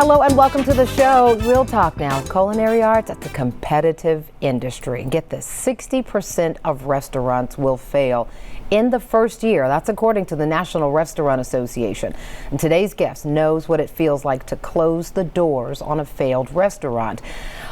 Hello and welcome to the show. Real talk now. Culinary arts, that's a competitive industry. Get this, 60% of restaurants will fail in the first year. That's according to the National Restaurant Association. And today's guest knows what it feels like to close the doors on a failed restaurant.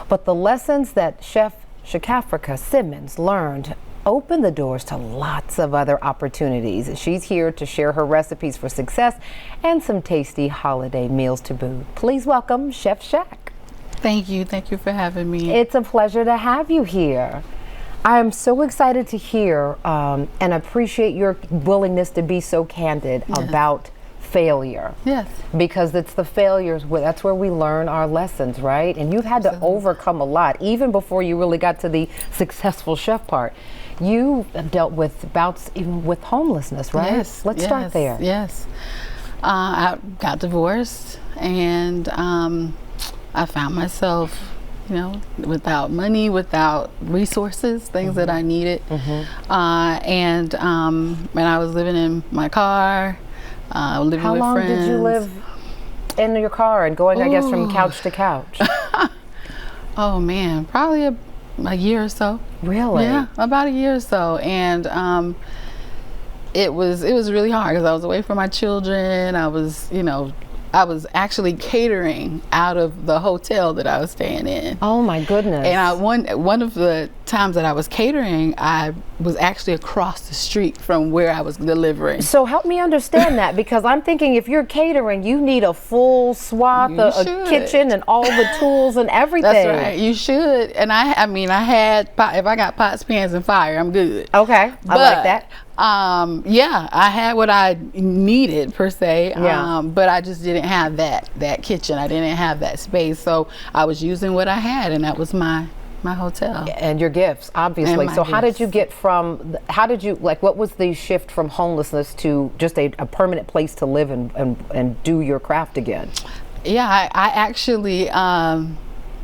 But the lessons that Chef Shacafrica Simmons learned open the doors to lots of other opportunities. She's here to share her recipes for success and some tasty holiday meals to boot. Please welcome Chef Shac. Thank you for having me. It's a pleasure to have you here. I am so excited to hear and appreciate your willingness to be so candid about failure. Yes. Because it's the failures, that's where we learn our lessons, right? And you've had to overcome a lot, even before you really got to the successful chef part. You dealt with bouts even with homelessness, right? Yes. Let's start there. Yes. I got divorced, and I found myself, without money, without resources, things that I needed. And when I was living in my car, living How with long friends. did you live in your car and going, I guess, from couch to couch? Oh man, probably a year or so. Really? Yeah, about a year or so. And it was really hard because I was away from my children. I was actually catering out of the hotel that I was staying in. Oh my goodness. And one of the times that I was catering, I was actually across the street from where I was delivering. So help me understand that, because I'm thinking if you're catering, you need a full swath, a kitchen and all the tools and everything. That's right, you should. And I had, if I got pots, pans, and fire, I'm good. Okay, I like that. I had what I needed per se, Yeah. but I just didn't have that kitchen. I didn't have that space, so I was using what I had, and that was my hotel. And your gifts, obviously. So how did you get what was the shift from homelessness to just a permanent place to live and do your craft again? Yeah, I actually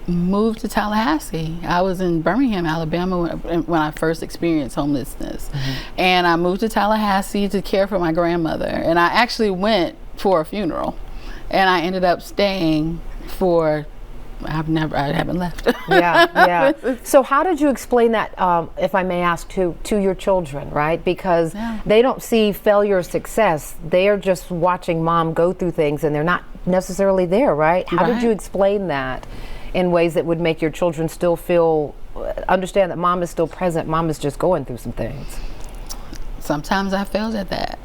moved to Tallahassee. I was in Birmingham, Alabama when I first experienced homelessness. And I moved to Tallahassee to care for my grandmother. And I actually went for a funeral. And I ended up staying for, I haven't left. Yeah. So how did you explain that, if I may ask, to your children, right? Because they don't see failure or success. They're just watching mom go through things and they're not necessarily there, right? How did you explain that in ways that would make your children still understand that mom is still present, mom is just going through some things? Sometimes I failed at that,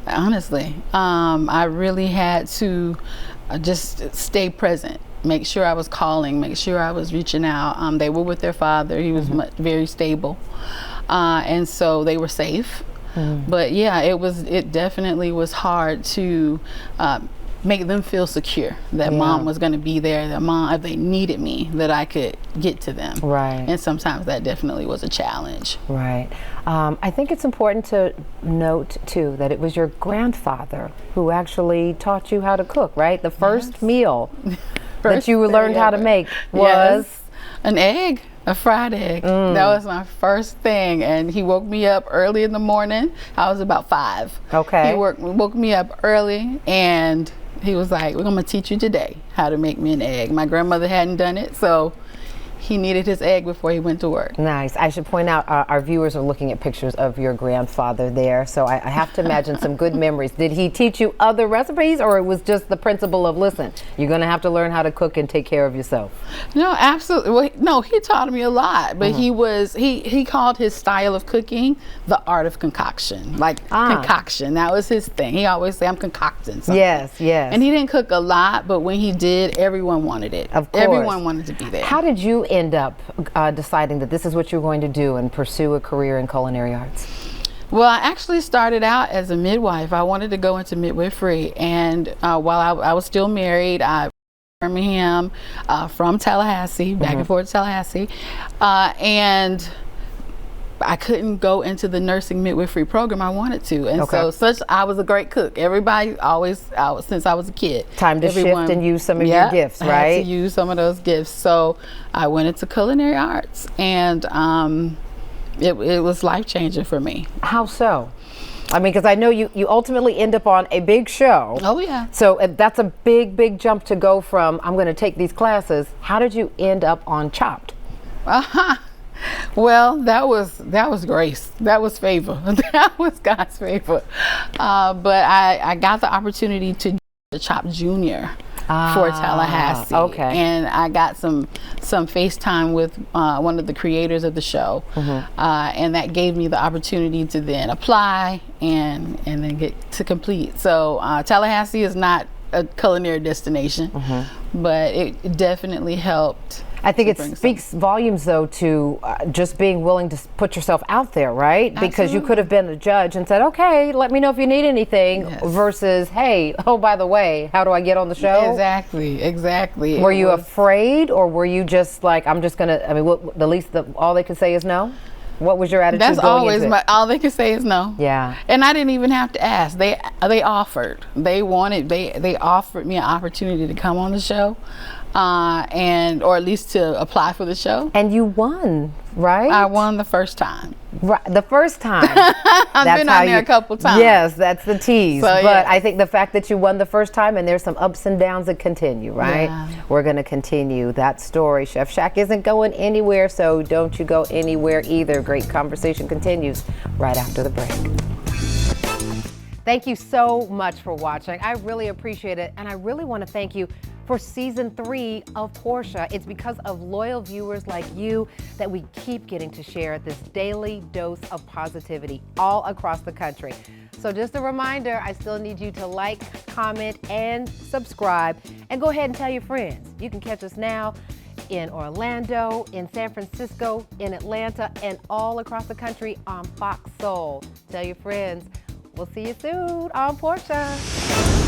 honestly. I really had to just stay present, make sure I was calling, make sure I was reaching out. They were with their father. He was very stable. And so they were safe. But yeah, it definitely was hard to make them feel secure that mom was going to be there, that mom, if they needed me, that I could get to them. Right. And sometimes that definitely was a challenge. Right. I think it's important to note too that it was your grandfather who actually taught you how to cook, right? The first meal that you learned how to make was an egg. A fried egg. That was my first thing, and he woke me up early in the morning. I was about 5. Okay. He woke me up early, and he was like, "We're gonna teach you today how to make me an egg." My grandmother hadn't done it, so he needed his egg before he went to work. Nice. I should point out our viewers are looking at pictures of your grandfather there, so I have to imagine some good memories. Did he teach you other recipes, or it was just the principle of, listen, you're going to have to learn how to cook and take care of yourself? No, absolutely. Well, no, he taught me a lot, but he called his style of cooking the art of concoction, concoction. That was his thing. He always say, "I'm concocting something." Yes. And he didn't cook a lot, but when he did, everyone wanted it. Of course. Everyone wanted to be there. How did you end up deciding that this is what you're going to do and pursue a career in culinary arts? Well, I actually started out as a midwife. I wanted to go into midwifery, and while I was still married, I Birmingham from Tallahassee, back and forth to Tallahassee, and I couldn't go into the nursing midwifery program I wanted to, and so I was a great cook. Everybody since I was a kid. Time to shift and use some of your gifts, right? I had to use some of those gifts. So I went into culinary arts, and it was life changing for me. How so? I mean, because I know you ultimately end up on a big show. Oh yeah. So that's a big jump to go from, I'm going to take these classes. How did you end up on Chopped? Well, that was grace. That was favor. That was God's favor. But I got the opportunity to do the Chopped Junior for Tallahassee. Okay. And I got some FaceTime with one of the creators of the show, and that gave me the opportunity to then apply and then get to complete. So Tallahassee is not a culinary destination, but it definitely helped. I think it speaks volumes, though, to just being willing to put yourself out there, right? Absolutely. Because you could have been a judge and said, okay, let me know if you need anything, versus, hey, oh, by the way, how do I get on the show? Exactly. Were you afraid, or were you just like, I'm just going to, I mean, all they could say is no? What was your attitude That's going always into it? all they can say is no. Yeah. And I didn't even have to ask. They offered. They offered me an opportunity to come on the show, or at least to apply for the show. And you won, right? I won the first time. Right, the first time. I've been on there a couple times. Yes, that's the tease. So, but I think the fact that you won the first time, and there's some ups and downs that continue, right? Yeah. We're going to continue that story. Chef Shac isn't going anywhere, so don't you go anywhere either. Great conversation continues right after the break. Thank you so much for watching. I really appreciate it, and I really want to thank you for season 3 of Portia. It's because of loyal viewers like you that we keep getting to share this daily dose of positivity all across the country. So just a reminder, I still need you to like, comment, and subscribe, and go ahead and tell your friends. You can catch us now in Orlando, in San Francisco, in Atlanta, and all across the country on Fox Soul. Tell your friends. We'll see you soon on Portia.